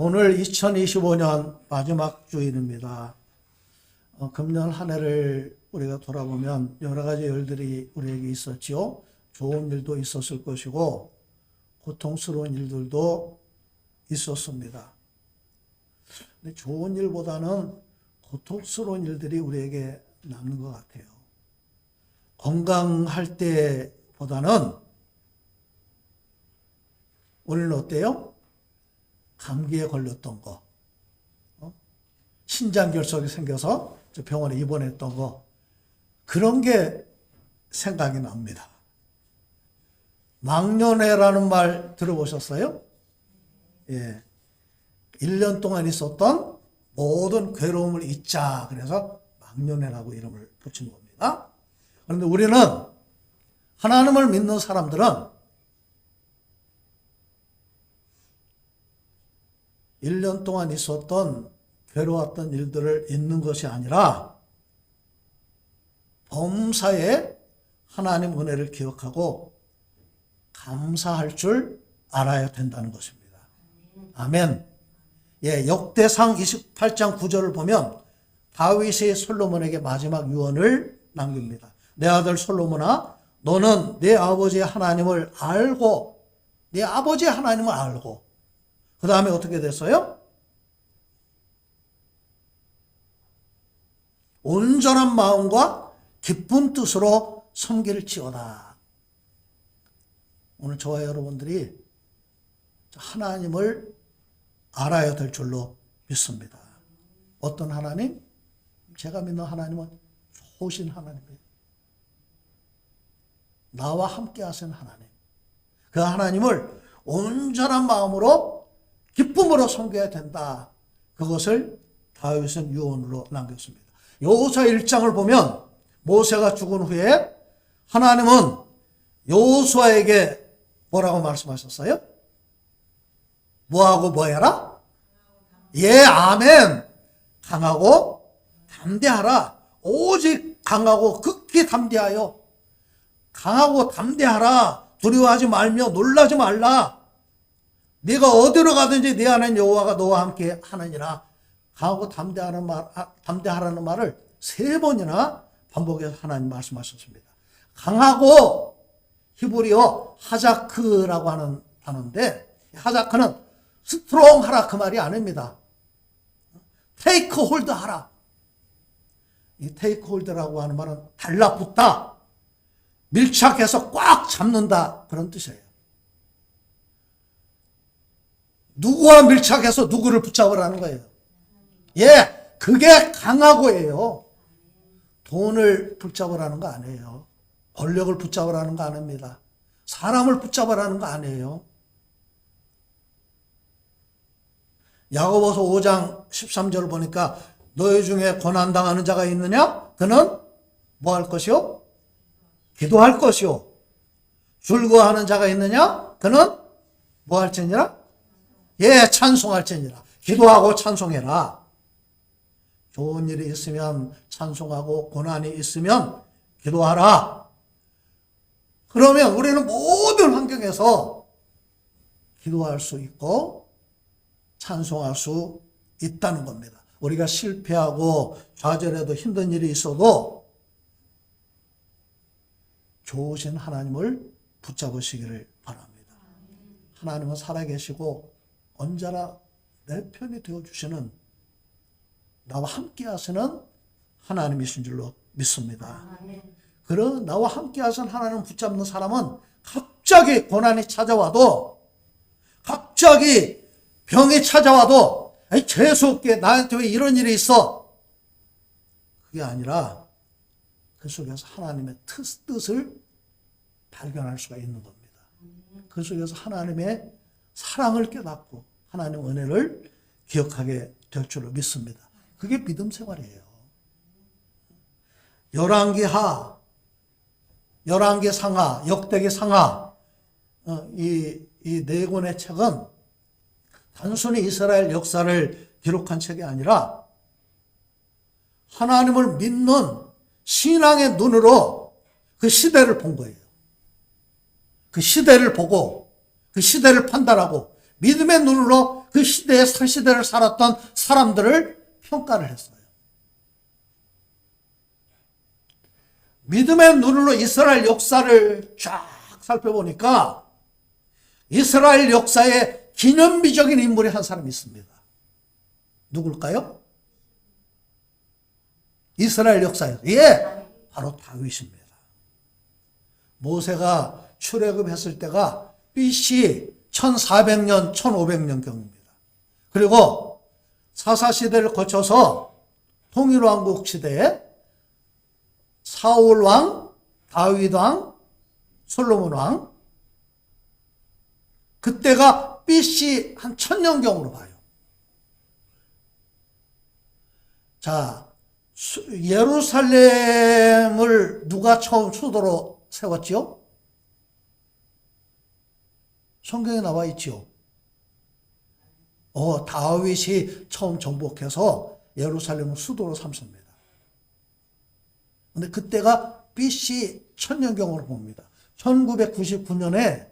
오늘 2025년 마지막 주일입니다. 금년 한 해를 우리가 돌아보면 여러 가지 일들이 우리에게 있었지요. 좋은 일도 있었을 것이고 고통스러운 일들도 있었습니다. 근데 좋은 일보다는 고통스러운 일들이 우리에게 남는 것 같아요. 건강할 때보다는 오늘은 어때요? 감기에 걸렸던 거, 신장결석이 생겨서 병원에 입원했던 거, 그런 게 생각이 납니다. 망년회라는 말 들어보셨어요? 예. 1년 동안 있었던 모든 괴로움을 잊자. 그래서 망년회라고 이름을 붙인 겁니다. 그런데 우리는 하나님을 믿는 사람들은 1년 동안 있었던 괴로웠던 일들을 잊는 것이 아니라 범사에 하나님 은혜를 기억하고 감사할 줄 알아야 된다는 것입니다. 아멘. 예, 역대상 28장 9절을 보면 다윗이 솔로몬에게 마지막 유언을 남깁니다. 내 아들 솔로몬아, 너는 내 아버지의 하나님을 알고, 내 아버지의 하나님을 알고, 그 다음에 어떻게 됐어요? 온전한 마음과 기쁜 뜻으로 섬길지어다. 오늘 저와 여러분들이 하나님을 알아야 될 줄로 믿습니다. 어떤 하나님? 제가 믿는 하나님은 좋으신 하나님이에요. 나와 함께 하신 하나님. 그 하나님을 온전한 마음으로 기쁨으로 섬겨야 된다. 그것을 다윗은 유언으로 남겼습니다. 여호수아 1장을 보면 모세가 죽은 후에 하나님은 여호수아에게 뭐라고 말씀하셨어요? 뭐하고 뭐해라? 예, 아멘. 강하고 담대하라. 오직 강하고 극히 담대하여. 강하고 담대하라. 두려워하지 말며 놀라지 말라. 네가 어디로 가든지 네 하나님 여호와가 너와 함께 하느니라. 강하고 담대하라는 말을 3번이나 반복해서 하나님 말씀하셨습니다. 강하고 히브리어 하자크라고 하는 단어인데, 하자크는 스트롱 하라 그 말이 아닙니다. 테이크 홀드 하라. 이 테이크 홀드라고 하는 말은 달라붙다, 밀착해서 꽉 잡는다, 그런 뜻이에요. 누구와 밀착해서 누구를 붙잡으라는 거예요. 예, 그게 강하고예요. 돈을 붙잡으라는 거 아니에요. 권력을 붙잡으라는 거 아닙니다. 사람을 붙잡으라는 거 아니에요. 야고보서 5장 13절을 보니까 너희 중에 고난당하는 자가 있느냐? 그는 뭐 할 것이요? 기도할 것이요. 즐거워하는 자가 있느냐? 그는 뭐 할지니라? 예, 찬송할지니라. 기도하고 찬송해라. 좋은 일이 있으면 찬송하고 고난이 있으면 기도하라. 그러면 우리는 모든 환경에서 기도할 수 있고 찬송할 수 있다는 겁니다. 우리가 실패하고 좌절해도 힘든 일이 있어도 좋으신 하나님을 붙잡으시기를 바랍니다. 하나님은 살아계시고 언제나 내 편이 되어주시는, 나와 함께 하시는 하나님이신 줄로 믿습니다. 그런 나와 함께 하시는 하나님을 붙잡는 사람은 갑자기 고난이 찾아와도, 갑자기 병이 찾아와도 재수없게 나한테 왜 이런 일이 있어? 그게 아니라 그 속에서 하나님의 뜻을 발견할 수가 있는 겁니다. 그 속에서 하나님의 사랑을 깨닫고 하나님의 은혜를 기억하게 될 줄로 믿습니다. 그게 믿음 생활이에요. 열왕기 상하, 역대기 상하, 이 4권의 책은 단순히 이스라엘 역사를 기록한 책이 아니라 하나님을 믿는 신앙의 눈으로 그 시대를 본 거예요. 그 시대를 보고 그 시대를 판단하고 믿음의 눈으로 그 시대의 살시대를 살았던 사람들을 평가를 했어요. 믿음의 눈으로 이스라엘 역사를 쫙 살펴보니까 이스라엘 역사에 기념비적인 인물이 한 사람이 있습니다. 누굴까요? 이스라엘 역사에서. 예, 바로 다윗입니다. 모세가 출애굽했을 때가 BC 1400년, 1500년 경입니다. 그리고 사사시대를 거쳐서 통일왕국 시대에 사울왕, 다윗왕, 솔로몬왕, 그때가 BC 한 1000년경으로 봐요. 자, 예루살렘을 누가 처음 수도로 세웠지요? 성경에 나와 있지요. 다윗이 처음 정복해서 예루살렘을 수도로 삼습니다. 근데 그때가 BC 1000년경으로 봅니다. 1999년에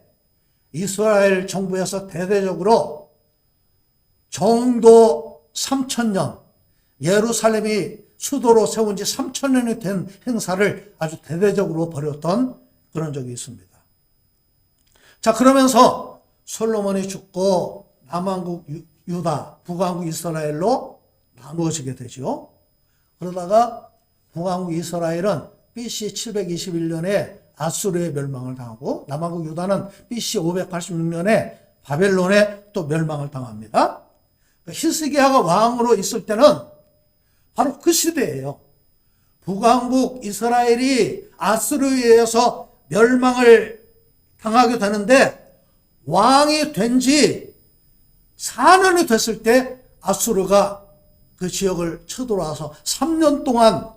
이스라엘 정부에서 대대적으로 정도 3000년, 예루살렘이 수도로 세운 지 3000년이 된 행사를 아주 대대적으로 벌였던 그런 적이 있습니다. 자, 그러면서 솔로몬이 죽고 남왕국 유다, 북왕국 이스라엘로 나누어지게 되죠. 그러다가 북왕국 이스라엘은 BC 721년에 아수르의 멸망을 당하고 남왕국 유다는 BC 586년에 바벨론에 또 멸망을 당합니다. 히스기야가 왕으로 있을 때는 바로 그 시대예요. 북왕국 이스라엘이 아수르에 의해서 멸망을 당하게 되는데 왕이 된 지 4년이 됐을 때 아수르가 그 지역을 쳐들어와서 3년 동안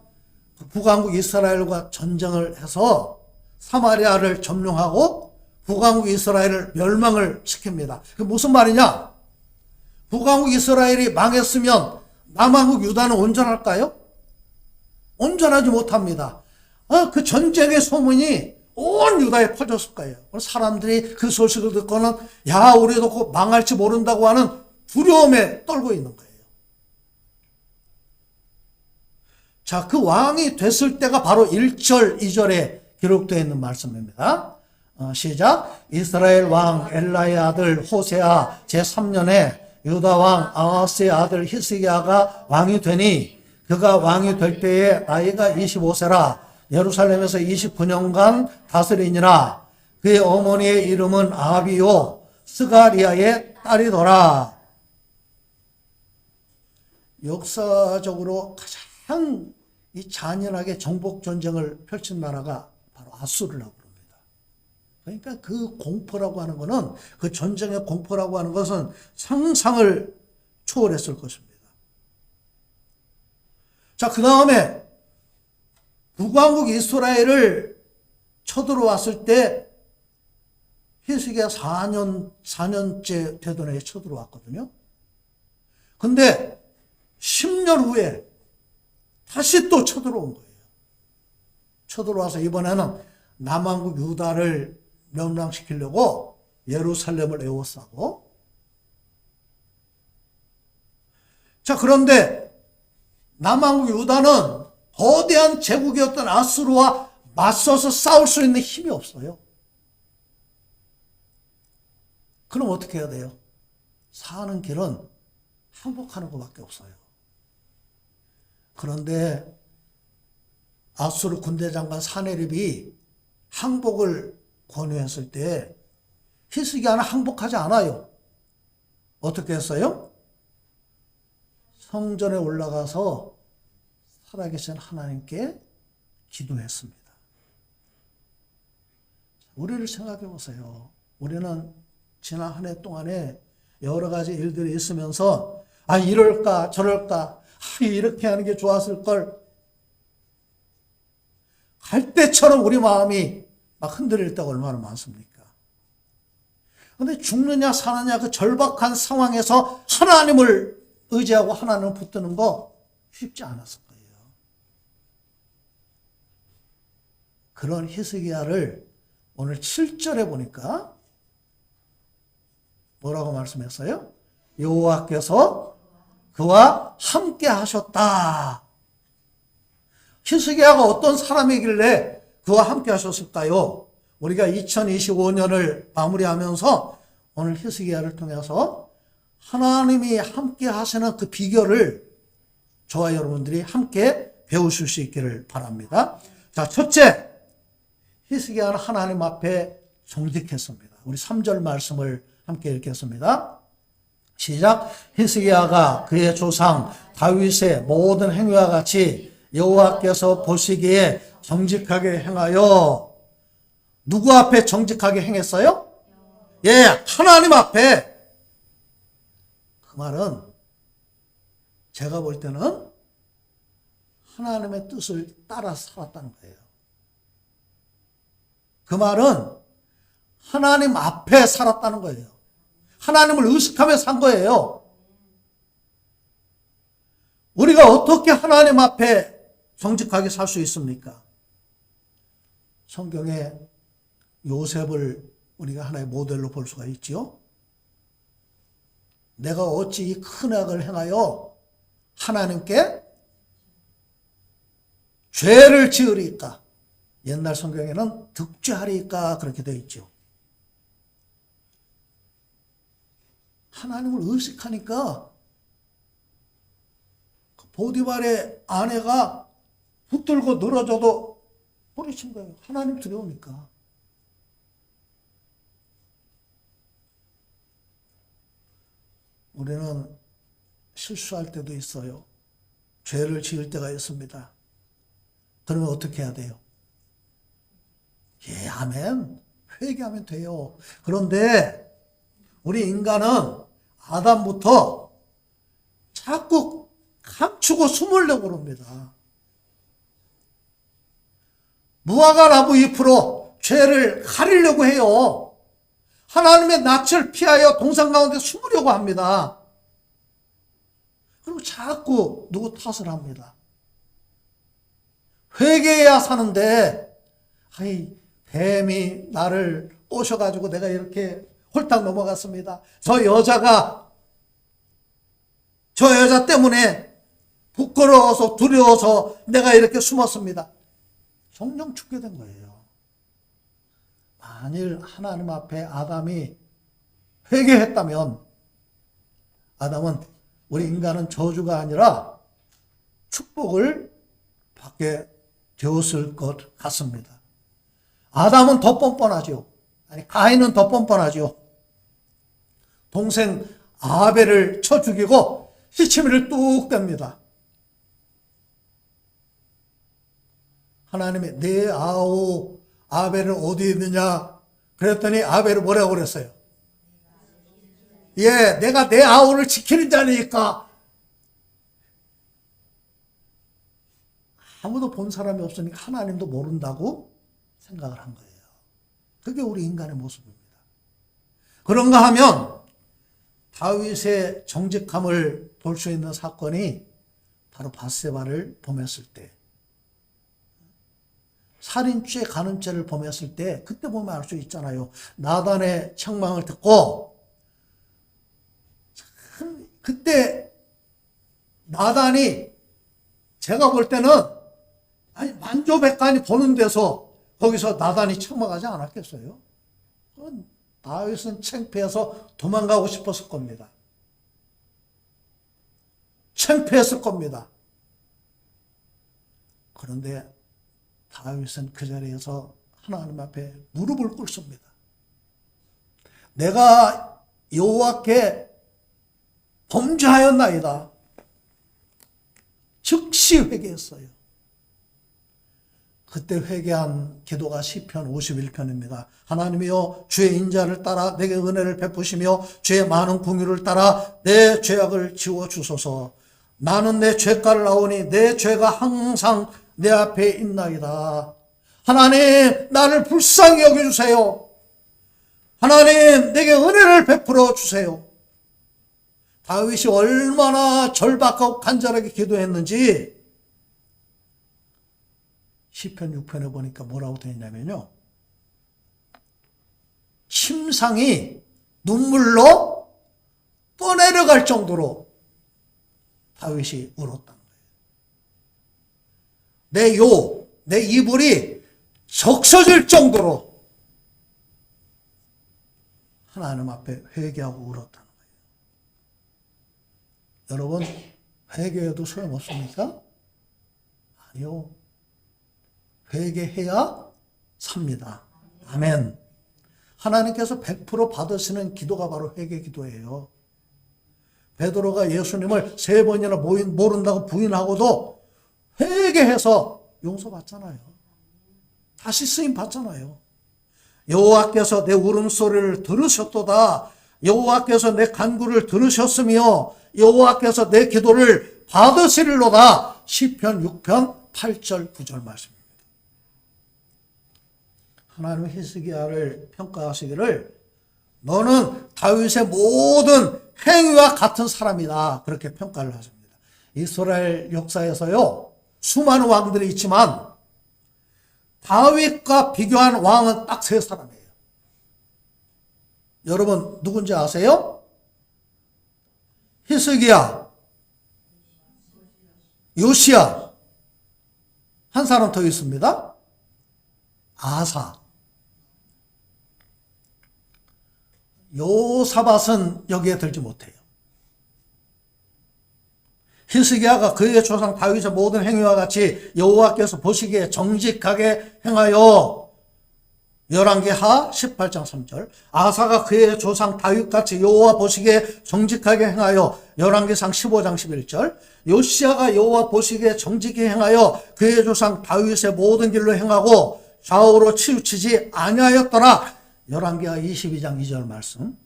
북왕국 이스라엘과 전쟁을 해서 사마리아를 점령하고 북왕국 이스라엘을 멸망을 시킵니다. 그게 무슨 말이냐? 북왕국 이스라엘이 망했으면 남왕국 유다는 온전할까요? 온전하지 못합니다. 그 전쟁의 소문이 온 유다에 퍼졌을 거예요. 사람들이 그 소식을 듣고는 야, 우리도 곧 망할지 모른다고 하는 두려움에 떨고 있는 거예요. 자, 그 왕이 됐을 때가 바로 1절, 2절에 기록되어 있는 말씀입니다. 시작. 이스라엘 왕 엘라의 아들 호세아 제3년에 유다 왕 아하스의 아들 히스기야가 왕이 되니 그가 왕이 될 때에 나이가 25세라 예루살렘에서 29년간 다스리니라. 그의 어머니의 이름은 아비요 스가리아의 딸이더라. 역사적으로 가장 이 잔인하게 정복 전쟁을 펼친 나라가 바로 아수르라고 합니다. 그러니까 그 공포라고 하는 것은, 그 전쟁의 공포라고 하는 것은 상상을 초월했을 것입니다. 자, 그 다음에 북왕국 이스라엘을 쳐들어왔을 때 히스기야 4년째 되던 해에 쳐들어왔거든요. 근데 10년 후에 다시 또 쳐들어온 거예요. 쳐들어와서 이번에는 남왕국 유다를 멸망시키려고 예루살렘을 에워싸고, 자, 그런데 남왕국 유다는 거대한 제국이었던 아수르와 맞서서 싸울 수 있는 힘이 없어요. 그럼 어떻게 해야 돼요? 사는 길은 항복하는 것밖에 없어요. 그런데 아수르 군대장관 사네립이 항복을 권유했을 때 히스기야는 항복하지 않아요. 어떻게 했어요? 성전에 올라가서 살아계신 하나님께 기도했습니다. 우리를 생각해 보세요. 우리는 지난 한 해 동안에 여러 가지 일들이 있으면서 이럴까 저럴까, 이렇게 하는 게 좋았을 걸, 갈 때처럼 우리 마음이 막 흔들릴 때가 얼마나 많습니까? 그런데 죽느냐 사느냐 그 절박한 상황에서 하나님을 의지하고 하나님을 붙드는 거 쉽지 않았을 거예요. 그런 히스기야를 오늘 7절에 보니까 뭐라고 말씀했어요? 여호와께서 그와 함께 하셨다. 히스기야가 어떤 사람이길래 그와 함께 하셨을까요? 우리가 2025년을 마무리하면서 오늘 히스기야를 통해서 하나님이 함께 하시는 그 비결을 저와 여러분들이 함께 배우실 수 있기를 바랍니다. 자, 첫째, 히스기야는 하나님 앞에 정직했습니다. 우리 3절 말씀을 함께 읽겠습니다. 시작. 히스기야가 그의 조상 다윗의 모든 행위와 같이 여호와께서 보시기에 정직하게 행하여, 누구 앞에 정직하게 행했어요? 예, 하나님 앞에. 그 말은 제가 볼 때는 하나님의 뜻을 따라 살았다는 거예요. 그 말은 하나님 앞에 살았다는 거예요. 하나님을 의식하며 산 거예요. 우리가 어떻게 하나님 앞에 정직하게 살 수 있습니까? 성경에 요셉을 우리가 하나의 모델로 볼 수가 있지요. 내가 어찌 이 큰 악을 행하여 하나님께 죄를 지으리까? 옛날 성경에는 득죄하리까? 그렇게 되어 있죠. 하나님을 의식하니까 보디발의 아내가 붙들고 늘어져도 뿌리친 거예요. 하나님 두려우니까. 우리는 실수할 때도 있어요. 죄를 지을 때가 있습니다. 그러면 어떻게 해야 돼요? 예, 아멘. 회개하면 돼요. 그런데 우리 인간은 아담부터 자꾸 감추고 숨으려고 그럽니다. 무화과 나무 잎으로 죄를 가리려고 해요. 하나님의 낯을 피하여 동산 가운데 숨으려고 합니다. 그리고 자꾸 누구 탓을 합니다. 회개해야 사는데, 아이, 뱀이 나를 꼬셔가지고 내가 이렇게 홀딱 넘어갔습니다. 저 여자 때문에 부끄러워서 두려워서 내가 이렇게 숨었습니다. 정녕 죽게 된 거예요. 만일 하나님 앞에 아담이 회개했다면 아담은, 우리 인간은 저주가 아니라 축복을 받게 되었을 것 같습니다. 아담은 더 뻔뻔하죠. 아니, 가인은 더 뻔뻔하죠. 동생 아벨을 쳐 죽이고 시치미를 뚝 뗍니다. 하나님이 내 아우 아벨은 어디 있느냐 그랬더니 아벨은 뭐라고 그랬어요? 예, 내가 내 아우를 지키는 자니까. 아무도 본 사람이 없으니까 하나님도 모른다고 생각을 한 거예요. 그게 우리 인간의 모습입니다. 그런가 하면 다윗의 정직함을 볼 수 있는 사건이 바로 밧세바를 범했을 때, 살인죄, 간음죄를 범했을 때, 그때 보면 알 수 있잖아요. 나단의 책망을 듣고, 참 그때 나단이, 제가 볼 때는 아니 만조백관이 보는 데서 거기서 나단이 책망하지 않았겠어요? 다윗은 창피해서 도망가고 싶었을 겁니다. 창피했을 겁니다. 그런데 다윗은 그 자리에서 하나님 앞에 무릎을 꿇습니다. 내가 여호와께 범죄하였나이다. 즉시 회개했어요. 그때 회개한 기도가 시편 51편입니다. 하나님이여 주의 인자를 따라 내게 은혜를 베푸시며 주의 많은 긍휼을 따라 내 죄악을 지워주소서. 나는 내 죄가를 아오니 내 죄가 항상 내 앞에 있나이다. 하나님 나를 불쌍히 여겨주세요. 하나님 내게 은혜를 베풀어 주세요. 다윗이 얼마나 절박하고 간절하게 기도했는지 시편 6편에 보니까 뭐라고 되어 있냐면요, 침상이 눈물로 나갈 정도로 다윗이 울었다는 거예요. 내 이불이 적셔질 정도로 하나님 앞에 회개하고 울었다는 거예요. 여러분, 회개해도 소용없습니까? 아니요. 회개해야 삽니다. 아멘. 하나님께서 100% 받으시는 기도가 바로 회개 기도예요. 베드로가 예수님을 3번이나 모른다고 부인하고도 회개해서 용서받잖아요. 다시 쓰임 받잖아요. 여호와께서 내 울음소리를 들으셨도다. 여호와께서 내 간구를 들으셨으며 여호와께서 내 기도를 받으시리로다. 시편 6편 8절 9절 말씀입니다. 하나님은 히스기야를 평가하시기를 너는 다윗의 모든 행위와 같은 사람이다. 그렇게 평가를 하십니다. 이스라엘 역사에서요, 수많은 왕들이 있지만 다윗과 비교한 왕은 딱 3사람이에요. 여러분 누군지 아세요? 히스기야, 요시야, 한 사람 더 있습니다. 아사. 요사밧은 여기에 들지 못해요. 히스기야가 그의 조상 다윗의 모든 행위와 같이 여호와께서 보시기에 정직하게 행하여 열왕기하 18장 3절. 아사가 그의 조상 다윗같이 여호와 보시기에 정직하게 행하여 열왕기상 15장 11절. 요시야가 여호와 보시기에 정직히 행하여 그의 조상 다윗의 모든 길로 행하고 좌우로 치우치지 아니하였더라. 열왕기하 22장 2절 말씀.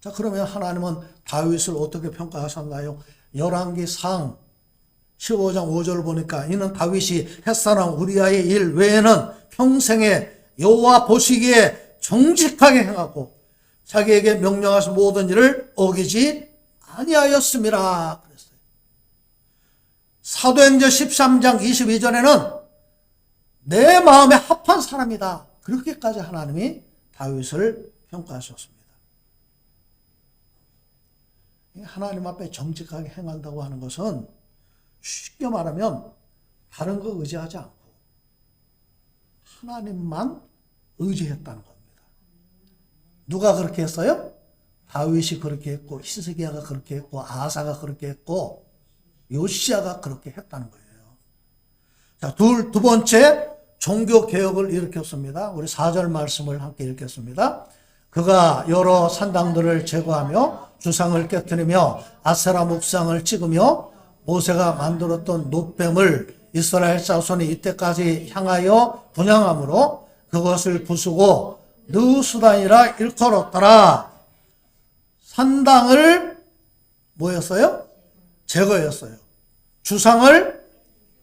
자, 그러면 하나님은 다윗을 어떻게 평가하셨나요? 열왕기상 15장 5절 보니까 이는 다윗이 햇사람 우리아의 일 외에는 평생에 여호와 보시기에 정직하게 행하고 자기에게 명령하신 모든 일을 어기지 아니하였음이라 그랬어요. 사도행전 13장 22절에는 내 마음에 합한 사람이다. 그렇게까지 하나님이 다윗을 평가하셨습니다. 하나님 앞에 정직하게 행한다고 하는 것은 쉽게 말하면 다른 거 의지하지 않고 하나님만 의지했다는 겁니다. 누가 그렇게 했어요? 다윗이 그렇게 했고 히스기야가 그렇게 했고 아사가 그렇게 했고 요시야가 그렇게 했다는 거예요. 자, 두 번째 종교개혁을 일으켰습니다. 우리 4절 말씀을 함께 읽겠습니다. 그가 여러 산당들을 제거하며 주상을 깨뜨리며 아세라 목상을 찍으며 모세가 만들었던 놋뱀을 이스라엘 자손이 이때까지 향하여 분향함으로 그것을 부수고 느수단이라 일컬었더라. 산당을 뭐였어요? 제거했어요. 주상을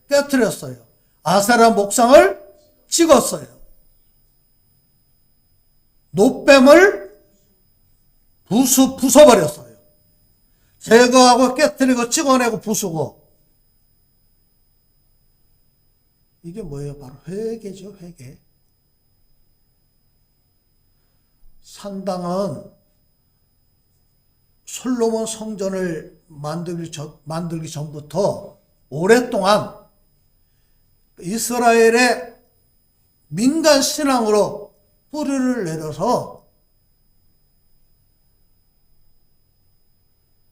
깨뜨렸어요. 아세라 목상을 찍었어요. 놋뱀을 부숴버렸어요. 제거하고 깨뜨리고 찍어내고 부수고. 이게 뭐예요? 바로 회개죠, 회개. 산당은 솔로몬 성전을 만들기 전부터 오랫동안 이스라엘의 민간 신앙으로 뿌리를 내려서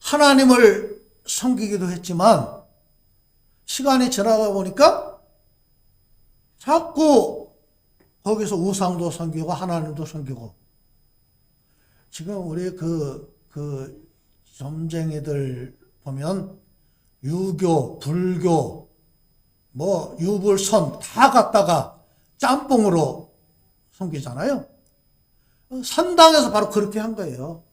하나님을 섬기기도 했지만 시간이 지나다 보니까 자꾸 거기서 우상도 섬기고 하나님도 섬기고. 지금 우리 그 점쟁이들 보면 유교, 불교, 뭐 유불선 다 갖다가 짬뽕으로 섬기잖아요. 산당에서 바로 그렇게 한 거예요.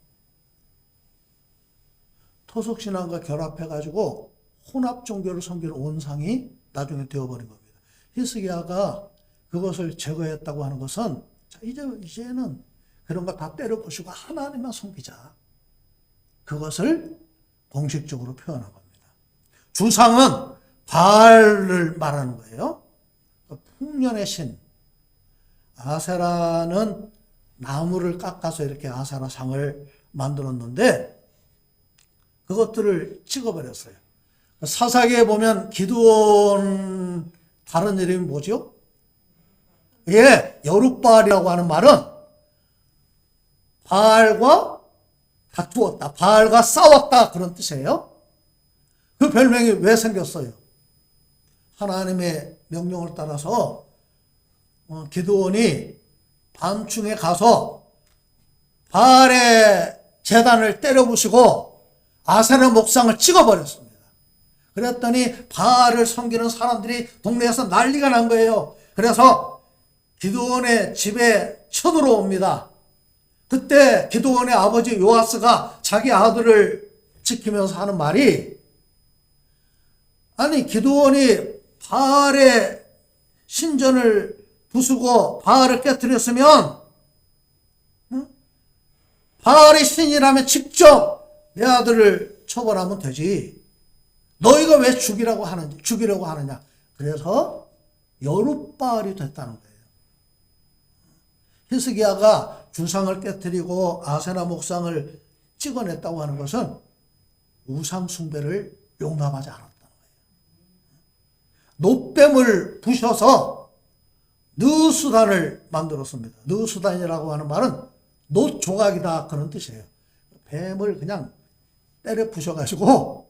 토속신앙과 결합해가지고 혼합 종교를 섬기는 온상이 나중에 되어버린 겁니다. 히스기야가 그것을 제거했다고 하는 것은 자, 이제는 그런 거 다 때려부수고 하나님만 섬기자. 그것을 공식적으로 표현한 겁니다. 주상은 바알을 말하는 거예요. 풍년의 신. 아세라는 나무를 깎아서 이렇게 아세라 상을 만들었는데 그것들을 찍어버렸어요. 사사기에 보면 기드온 다른 이름이 뭐죠? 예, 여룻바알이라고 하는 말은 바알과 다투었다, 바알과 싸웠다, 그런 뜻이에요. 그 별명이 왜 생겼어요? 하나님의 명령을 따라서 기드온이 밤중에 가서 바알의 제단을 때려 부수고 아세라 목상을 찍어버렸습니다. 그랬더니 바알을 섬기는 사람들이 동네에서 난리가 난 거예요. 그래서 기드온의 집에 쳐들어옵니다. 그때 기드온의 아버지 요아스가 자기 아들을 지키면서 하는 말이, 아니 기드온이 바알의 신전을 부수고 바알을 깨뜨렸으면 바알의 신이라면 직접 내 아들을 처벌하면 되지. 너희가 왜 죽이려고 하느냐. 그래서 여룻바알이 됐다는 거예요. 히스기야가 주상을 깨뜨리고 아세라 목상을 찍어냈다고 하는 것은 우상 숭배를 용납하지 않았다는 거예요. 놋뱀을 부셔서 느수단을 만들었습니다. 느수단이라고 하는 말은 놋 조각이다, 그런 뜻이에요. 뱀을 그냥 때려 부셔가지고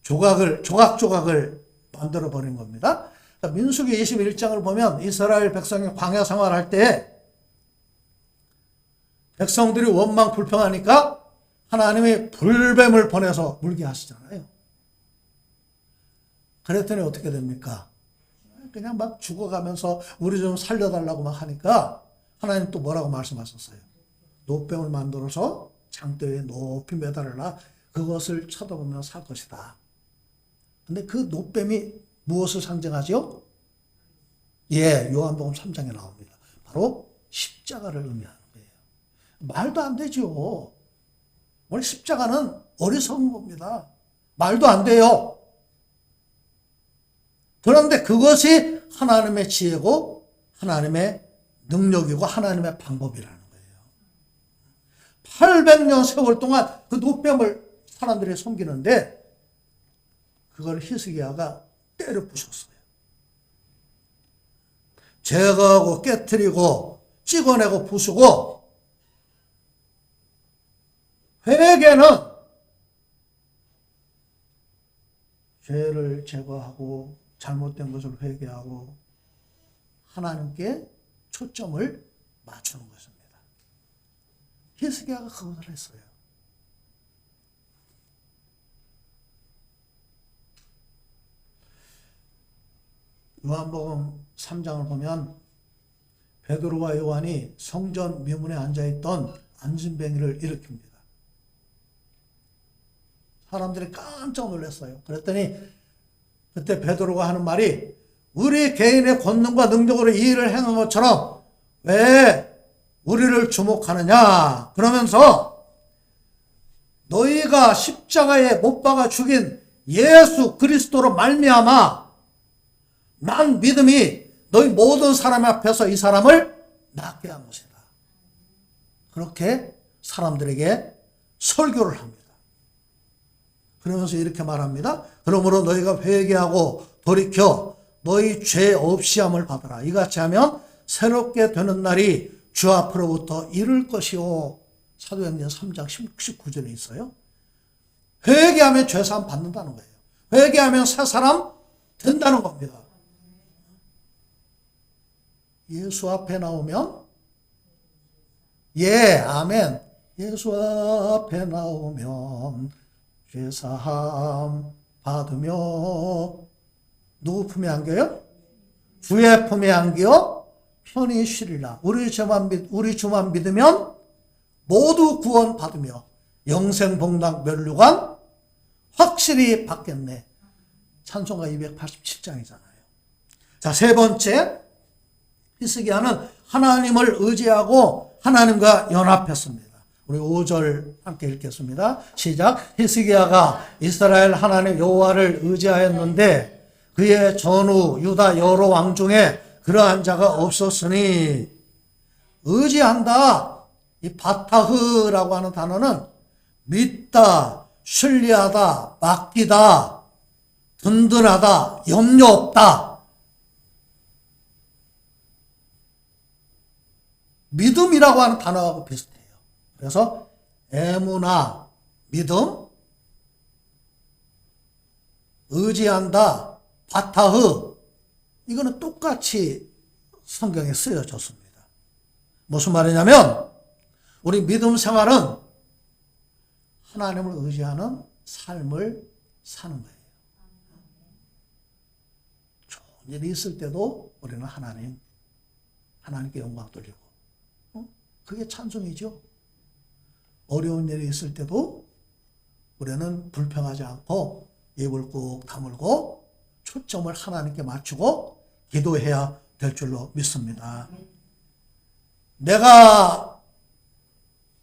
조각조각을 만들어 버린 겁니다. 민수기 21장을 보면 이스라엘 백성이 광야 생활할 때 백성들이 원망 불평하니까 하나님이 불뱀을 보내서 물게 하시잖아요. 그랬더니 어떻게 됩니까? 그냥 막 죽어가면서 우리 좀 살려달라고 막 하니까 하나님 또 뭐라고 말씀하셨어요? 놋뱀을 만들어서 장대 위에 높이 매달아라. 그것을 쳐다보면 살 것이다. 근데 그 놋뱀이 무엇을 상징하죠? 예, 요한복음 3장에 나옵니다. 바로 십자가를 의미하는 거예요. 말도 안 되죠. 우리 십자가는 어리석은 겁니다. 말도 안 돼요. 그런데 그것이 하나님의 지혜고 하나님의 능력이고 하나님의 방법이라는 거예요. 800년 세월 동안 그 놋뱀을 사람들이 섬기는데 그걸 히스기야가 때려 부셨어요. 제거하고 깨뜨리고 찍어내고 부수고, 회개는 죄를 제거하고 잘못된 것을 회개하고 하나님께 초점을 맞추는 것입니다. 히스기야가 그것을 했어요. 요한복음 3장을 보면 베드로와 요한이 성전 미문에 앉아있던 안진뱅이를 일으킵니다. 사람들이 깜짝 놀랐어요. 그랬더니 그때 베드로가 하는 말이, 우리 개인의 권능과 능력으로 이 일을 행한 것처럼 왜 우리를 주목하느냐. 그러면서 너희가 십자가에 못 박아 죽인 예수 그리스도로 말미암아 난 믿음이 너희 모든 사람 앞에서 이 사람을 낫게 한 것이다. 그렇게 사람들에게 설교를 합니다. 그러면서 이렇게 말합니다. 그러므로 너희가 회개하고 돌이켜 너희 죄 없이함을 받아라. 이같이 하면 새롭게 되는 날이 주 앞으로부터 이를 것이요. 사도행전 3장 19절에 있어요. 회개하면 죄사함 받는다는 거예요. 회개하면 새 사람 된다는 겁니다. 예수 앞에 나오면, 예, 아멘. 예수 앞에 나오면 죄사함 받으며 누구 품에 안겨요? 주의 품에 안겨 편히 쉬리라. 우리 주만 믿으면 모두 구원 받으며 영생 복락 면류관 확실히 받겠네. 찬송가 287장이잖아요. 자, 세 번째, 히스기야는 하나님을 의지하고 하나님과 연합했습니다. 우리 5절 함께 읽겠습니다. 시작. 히스기야가 이스라엘 하나님 여호와를 의지하였는데 그의 전후 유다 여러 왕 중에 그러한 자가 없었으니, 의지한다. 이 바타흐라고 하는 단어는 믿다, 신뢰하다, 맡기다, 든든하다, 염려 없다. 믿음이라고 하는 단어하고 비슷해요. 그래서 에무나, 믿음, 의지한다, 바타흐, 이거는 똑같이 성경에 쓰여졌습니다. 무슨 말이냐면 우리 믿음 생활은 하나님을 의지하는 삶을 사는 거예요. 좋은 일이 있을 때도 우리는 하나님께 영광 돌리고, 그게 찬송이죠. 어려운 일이 있을 때도 우리는 불평하지 않고 입을 꾹 다물고 초점을 하나님께 맞추고 기도해야 될 줄로 믿습니다. 내가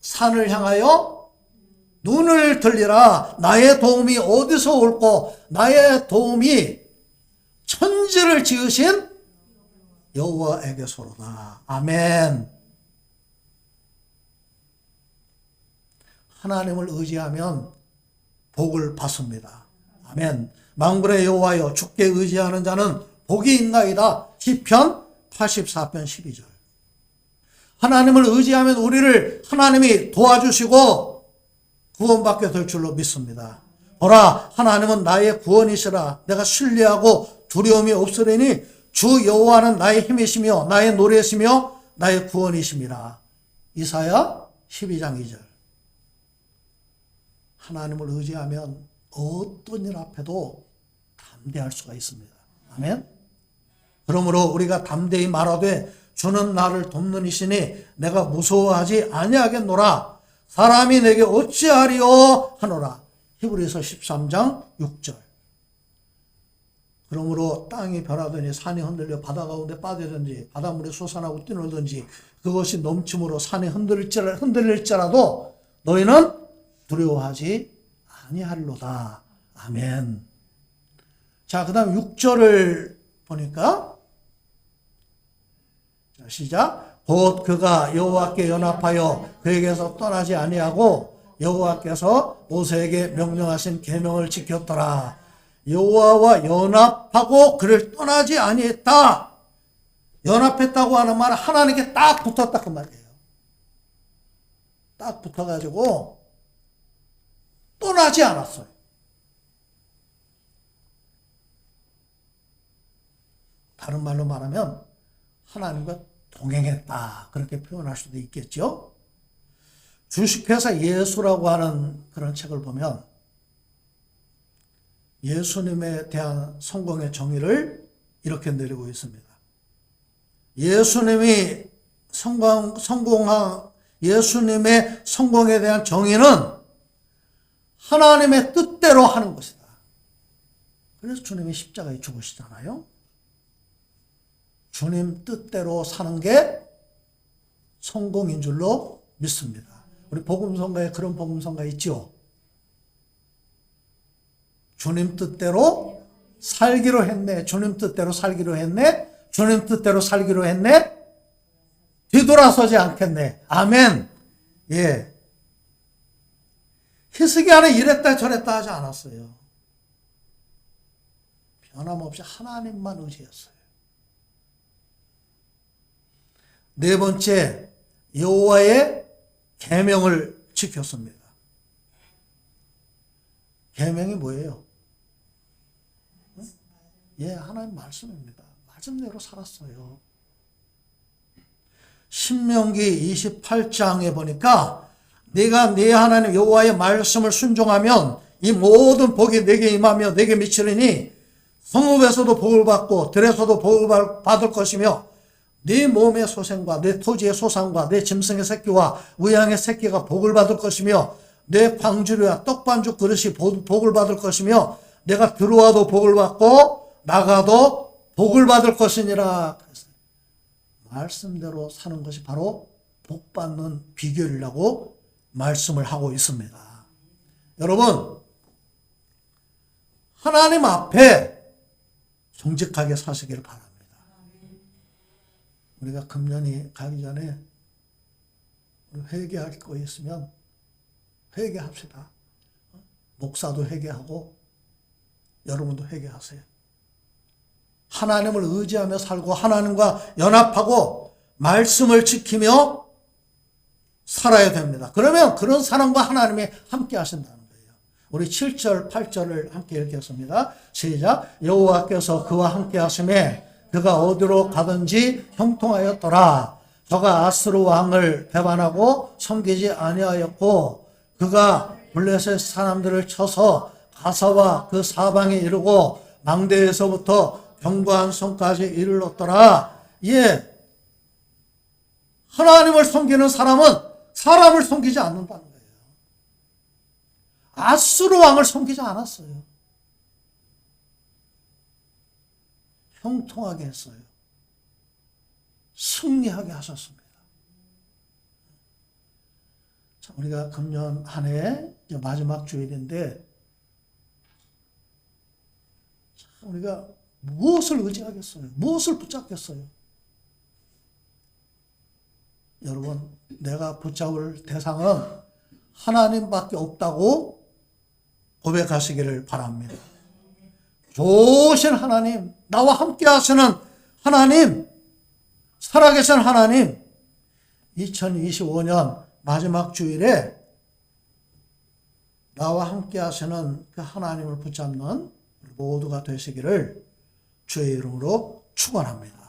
산을 향하여 눈을 들리라. 나의 도움이 어디서 올꼬? 나의 도움이 천지를 지으신 여호와에게서로다. 아멘. 하나님을 의지하면 복을 받습니다. 아멘. 만군의 여호와여, 주께 의지하는 자는 복이 있나이다. 시편 84편 12절. 하나님을 의지하면 우리를 하나님이 도와주시고 구원받게 될 줄로 믿습니다. 보라, 하나님은 나의 구원이시라. 내가 신뢰하고 두려움이 없으리니 주 여호와는 나의 힘이시며 나의 노래시며 나의 구원이심이라. 이사야 12장 2절. 하나님을 의지하면 어떤 일 앞에도 담대할 수가 있습니다. 아멘. 그러므로 우리가 담대히 말하되 주는 나를 돕는 이시니 내가 무서워하지 아니하겠노라. 사람이 내게 어찌하리요 하노라. 히브리서 13장 6절. 그러므로 땅이 변하더니 산이 흔들려 바다 가운데 빠지든지 바닷물이 솟아나고 뛰놀든지 그것이 넘침으로 산이 흔들릴지라도 너희는 두려워하지 아니하리로다. 아멘. 자, 그 다음 6절을 보니까, 자, 시작. 곧 그가 여호와께 연합하여 그에게서 떠나지 아니하고 여호와께서 모세에게 명령하신 계명을 지켰더라. 여호와와 연합하고 그를 떠나지 아니했다. 연합했다고 하는 말은 하나님께 딱 붙었다 그 말이에요. 딱 붙어가지고 떠나지 않았어요. 다른 말로 말하면 하나님과 동행했다. 그렇게 표현할 수도 있겠죠. 주식회사 예수라고 하는 그런 책을 보면 예수님에 대한 성공의 정의를 이렇게 내리고 있습니다. 예수님이 성공한 예수님의 성공에 대한 정의는 하나님의 뜻대로 하는 것이다. 그래서 주님이 십자가에 죽으시잖아요. 주님 뜻대로 사는 게 성공인 줄로 믿습니다. 우리 복음성가에 그런 복음성가 있죠. 주님 뜻대로 살기로 했네. 주님 뜻대로 살기로 했네. 주님 뜻대로 살기로 했네. 뒤돌아서지 않겠네. 아멘. 예. 히스기야는 이랬다 저랬다 하지 않았어요. 변함없이 하나님만 의지했어요. 네 번째, 여호와의 계명을 지켰습니다. 계명이 뭐예요? 예, 하나님 말씀입니다. 말씀대로 살았어요. 신명기 28장에 보니까 네가 네 하나님 여호와의 말씀을 순종하면 이 모든 복이 네게 임하며 네게 미치리니 성읍에서도 복을 받고 들에서도 복을 받을 것이며 네 몸의 소생과 네 토지의 소산과 네 짐승의 새끼와 우양의 새끼가 복을 받을 것이며 내 광주리와 떡반죽 그릇이 복을 받을 것이며 내가 들어와도 복을 받고 나가도 복을 받을 것이니라. 그래서 말씀대로 사는 것이 바로 복받는 비결이라고 말씀을 하고 있습니다. 여러분, 하나님 앞에 정직하게 사시기를 바랍니다. 우리가 금년이 가기 전에 회개할 거 있으면 회개합시다. 목사도 회개하고 여러분도 회개하세요. 하나님을 의지하며 살고 하나님과 연합하고 말씀을 지키며 살아야 됩니다. 그러면 그런 사람과 하나님이 함께 하신다는 거예요. 우리 7절, 8절을 함께 읽겠습니다. 시작. 여호와께서 그와 함께 하심에 그가 어디로 가든지 형통하였더라. 저가 아스루 왕을 배반하고 섬기지 아니하였고 그가 블레셋 사람들을 쳐서 가사와 그 사방에 이르고 망대에서부터 견고한 성까지 이르렀더라. 예, 하나님을 섬기는 사람은 사람을 섬기지 않는다는 거예요. 아스루 왕을 섬기지 않았어요. 형통하게 했어요. 승리하게 하셨습니다. 자, 우리가 금년 한 해 마지막 주일인데 우리가 무엇을 의지하겠어요? 무엇을 붙잡겠어요? 여러분, 내가 붙잡을 대상은 하나님밖에 없다고 고백하시기를 바랍니다. 좋으신 하나님, 나와 함께 하시는 하나님, 살아계신 하나님, 2025년 마지막 주일에 나와 함께 하시는 그 하나님을 붙잡는 모두가 되시기를 주의 이름으로 축원합니다.